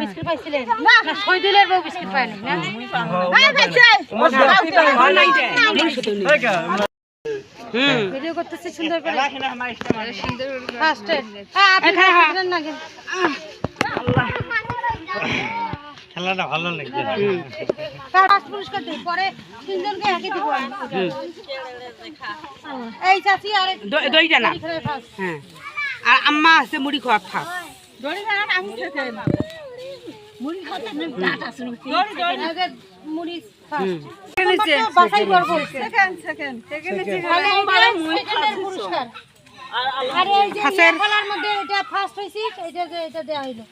biscuit পাইছিলেন না শহীদুলের বউ biscuit পায়নি না ভিডিও করতেছি সুন্দর করে ফার্স্ট হ্যাঁ আপনি খাবেন না কেন খেলাটা ভালো লাগছে ফার্স্ট পুরস্কার দেই পরে তিনজনকে একই দিব এই চাচি আর দইটা না হ্যাঁ আর আম্মা আছে মুড়ি খাওয়া খা দড়ি না আমি খেতে না মুড়ি খাতে না ডাট আছে দড়ি মুড়ি ফার্স্ট বাছাই করব সেকেন্ড তাহলে সেকেন্ডের পুরস্কার আর এই যে খেলার মধ্যে এটা ফার্স্ট হইছি এটা দেয়া হইলো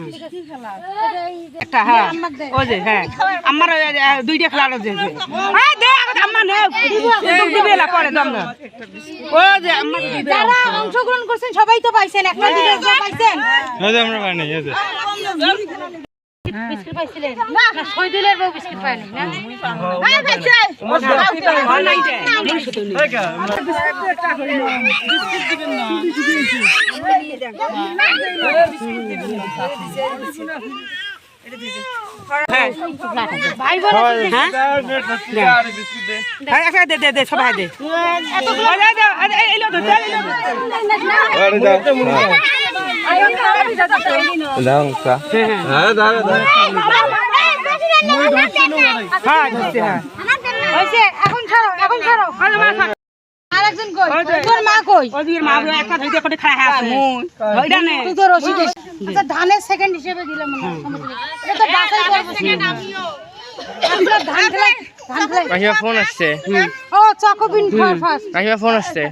ঠিক আছে খেলা একটা হ্যাঁ ওই যে হ্যাঁ আমার দুইটা খেলা আছে হ্যাঁ দে আম্মা নে দিবে লা পরে দম না ও যে আম্মা যারা অংশগ্রহণ করছেন সবাই তো পাইছেন একটা দুটো পাইছেন এই যে আমরা পাই না এই যে বিস্কুট পাইছিলেন না শহীদুলের বউ বিস্কুট পায়নি না হ্যাঁ পাইছে ভাই বোন হ্যাঁ দে দে দে সবাই দে এখন ছাড়ো আরেকজন কই তোর মা কই ওদের মা একটা ধইতে করে খায় আছে ওইটা নে তুই তো রসিদ আচ্ছা ধানের সেকেন্ড হিসেবে দিলাম না এটা তো বাছাই করব সেকেন্ড আমিও আপনার ধান খেলা কাহিয়া ফোন আসছে ও চকোবিন ফার্স্ট কাহিয়া ফোন আসছে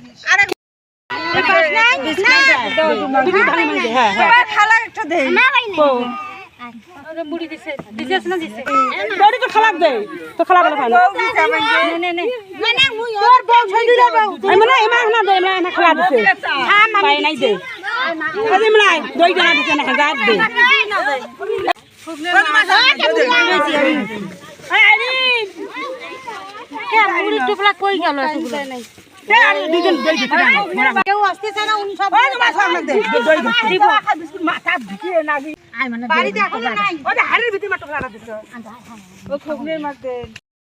খালা একটা দে না ভাই না মুড়ি দিছে দিছস না দিছে দড়ি তো খালাক দে তো খালা বলে ভালো নে মানে মুই তোর বউ ছইদিলা বউ আমি না এমা না দে এমা না খালা দিছে পাই নাই দে আজি মলাই দই জানা দিছে না হাজার দে মুড়ি টুকরা কই গেল এতগুলো দুজন দই দিতে কেউ আসতেছে না উনি সব দই দিব বিস্কুট মাথা ঢুকিয়ে না বাড়িতে এখন নাই ওই হাড়ির ভিতরে মাত্র খালা দিছে ও খগনের মধ্যে